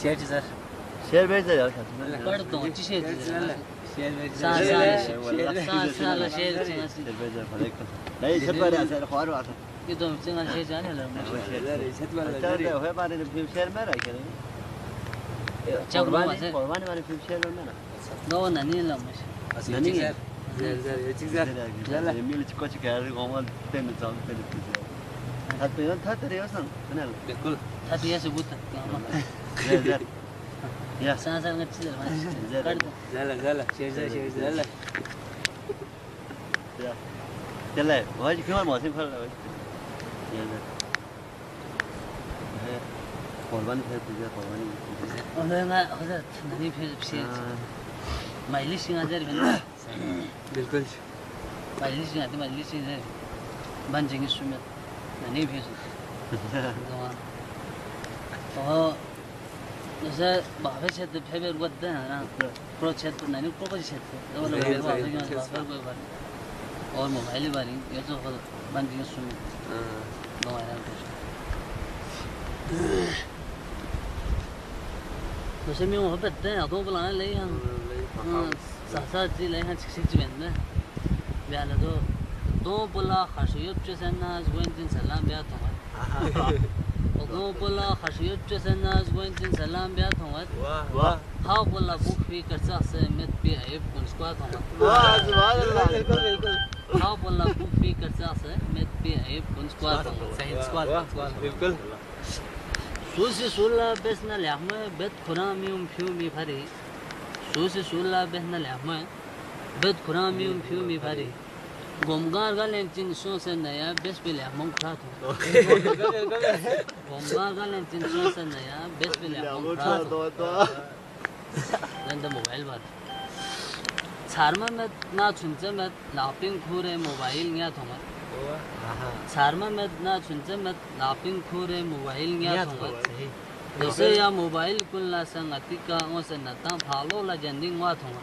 share sir share भेज दे यार कर दो अच्छी शेयर शेयर साल साल शेयर भेज दे भले नहीं छत पर ऐसे खबर बात ये तो चंगा शेयर जाने लगा छत पर चलते हुए बारे में फिर शेयर में रह के चौबा से कुर्बानी वाले फिर शेयर में ना दो नहीं ला मुझे नहीं सर चल मिल कुछ कर गोमल तेन जान तेन हाथ पे था तेरे असन ना बिल्कुल था दिया सबूत या सांस अच्छी कर दो जाला शेयर या चल वो क्यों मौसम खराब है ये कुर्बानी फिर तुझे कुर्बानी ओना ओना नहीं फिर शेयर माइलिश हजार बिना बिल्कुल माइलिश आते माइलिश है बन जाएंगे सुमित नहीं फिर तो जैसे बाबे से तो फिर वक्त है ना प्रोजेक्ट तो नहीं प्रोजेक्ट तो वो लोग बाबे के बाबे कोई बात और मोबाइल वाली ये तो बन जाएंगे सुमित दो आया तो से मैं वहाँ पे तो दो बुलाने ले हम साथ जी ले हैं चिक में ब्याह तो दो बुला खर्चियत जैसे ना ज़ुएंटिन सलाम ब्याह तो दो बुला खर्चियत जैसे ना ज़ुएंटिन सलाम ब्याह तो वाह हाँ बुला बुक भी कर सकते मित भी ऐप कुछ स्क्वाड तो वाह सुभान अल्लाह बिल्कुल हाँ बुला बुक भी कर सकते मित भी ऐप कुछ स्क्वाड तो सही स्क्वाड बिल्कुल सूसी सूला बेसना ल्याहमे बेत खुरामियम फ्यूमी भरी सूसी सूला बेसना ल्याहमे बेत खुरामियम फ्यूमी भरी गोमगार गालेंचिन सो से नया बेस पे ल्याहमंग खातो गोमगार गालेंचिन सो से नया बेस पे ल्याहमंग खातो नंदा मोबाइल बात छारमा में ना छुंचे में लापिंग खुरे मोबाइल न्या थोमा छारमा में ना छुंचे में लापिंग खुरे मोबाइल न्या थोमा जैसे या मोबाइल कुल्ला संगति का ओसे नता फालो ला जंदिंग वा थोमा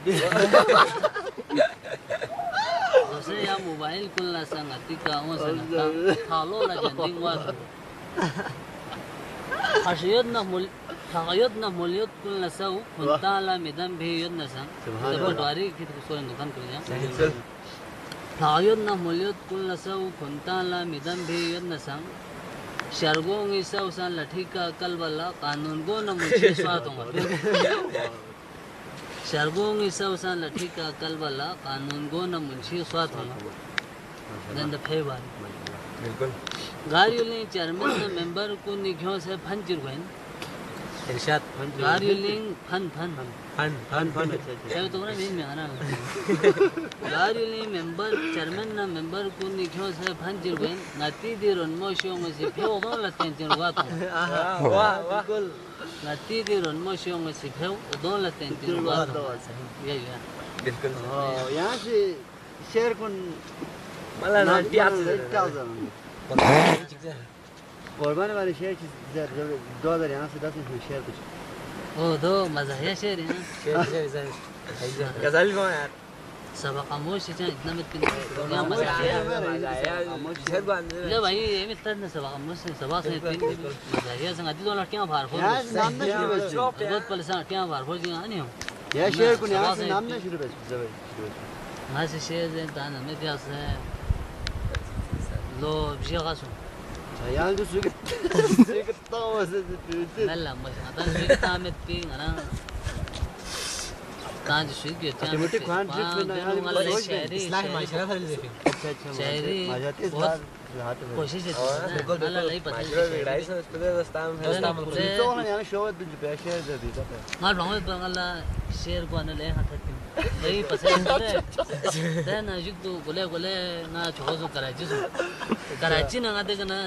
जैसे या मोबाइल कुल्ला संगति का ओसे नता फालो ला जंदिंग वा थोमा हशियत ना मूलियत कुल्ला सौ खुंता ला मिदम भी युद्ध न संग जब द्वारी की तो सोने दुकान कर जा हशियत ना मूलियत कुल्ला सौ खुंता ला मिदम भी युद्ध न संग शर्गों की सौ सान लठी का कलबला कानून को न मुझे स्वातों शर्गों की सौ सान लठी का कलबला कानून को न मुझे स्वातों गंद फेवार बिल्कुल गारियों चेयरमैन न मेंबर को निघ्यों से फंजिर गए इरशाद गारियों फन तो ना नहीं में आना गारियों मेंबर चेयरमैन न मेंबर को निघ्यों से फंजिर गए नाती देर उन्मोशियों में से फेव दोनों लगते हैं जिनका तो वाह बिल्कुल नाती देर उन्मोशियों में से फेव दोनों लगते हैं जिनका तो ये बिल्कुल यहाँ से शेयर कौन मला ना कुर्बानी वाले शेयर की 2000 यहाँ से 10 में शेयर कुछ ओ दो मजा है शेर है शेर गजल को यार सबक आमोश है इतना मत क्या मजा आया शेर बांध ले भाई ये मिलता है सबक आमोश से सबक से मजा है संगति तो लड़कियां बाहर हो यहाँ से नाम ना शुरू बस बहुत परेशान लड़कियां बाहर हो गई नहीं हो यह शेयर को यहाँ से नाम ना शुरू बस हाँ से शेर है ताना में क्या से लो बिशागासो यहाँ जो सुख तावा से ملا مش هذا شيء تعمد فيه أنا كان شيء كده أتمنى كمان جيت من والله شعري इस्लाम माशरा था लेकिन شعري बहुत कोशिश है لا لا पता राइस उस पे दस्ताम है दस्ताम तो हम यहाँ शो है जो पैसे दे दी जाता है ما بعمل بقى شير قانا له هتكلم भाई पसंद है देना जुगतो बोले ना छोजो कराची ना आते ना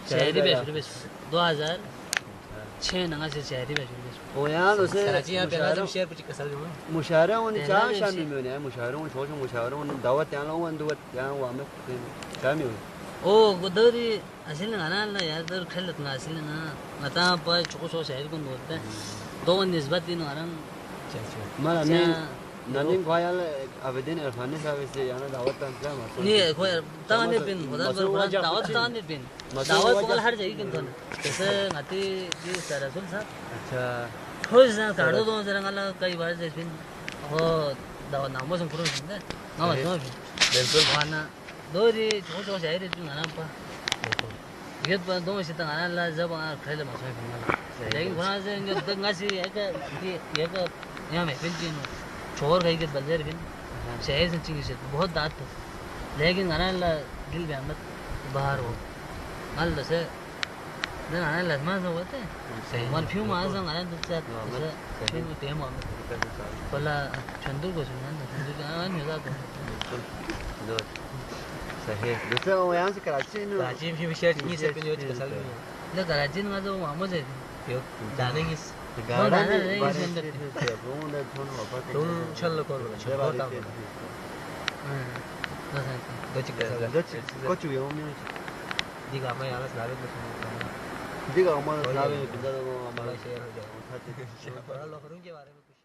शहरी बेच 2006 ना से शहरी बेच वो यहाँ तो से कराची यहाँ पे ना जब शेयर कुछ कसर जो मुशायरा उन चार शामिल में है मुशायरा उन छोटे मुशायरा उन दावत यहाँ लोगों दावत यहाँ वो हमें शामिल ओ गुदरी असल ना ना यार दर खेलत ना असल ना मता पर छोटो शहर को बोलते हैं दो निस्बत इन आरन माला ननीम भाई अवेदन अरफानी साहब से यहाँ दावत का इंतजाम है नहीं कोई ताने पिन दावत ताने पिन दावत को हर जगह किन तो जैसे हाथी जी सरसुल साहब अच्छा 초에서 가도 돈 사람 갈라 कई बार से फिर वो दवा नामों से करो नहीं ना वो जो बिल्कुल वाना दोरी जो शहर जो ना पा ये तो दो से तो ना ला जब आ खेले मसले फिर लेकिन वहां से इनके दंगासी एक यहाँ में फिर तीनों छोर गई के बल्ले फिर शहर से चीज़ से बहुत दांत लेकिन ना ला दिल में मत बाहर हो माल से ना ला मां से होते सही मन फ्यू मां से ना तो चाट फिर वो टेम हम पहला चंदू को सुना तो चंदू का नहीं होता दो सही दूसरा वो यहाँ से कराची में कराची में शेयर नहीं से पिन योच कसल में ले कराची में तो मामू से यो जाने की गाड़ा नहीं नहीं इसके अंदर रूम ने थोड़ा वापस तुम चल को बहुत हां बस दो चिक कसल कुछ भी होने दिगा मैं यार सारे को सुन दिगा हमारा नावे बिंदा तो हमारा शेयर हो जाए बड़ा लोग के बारे में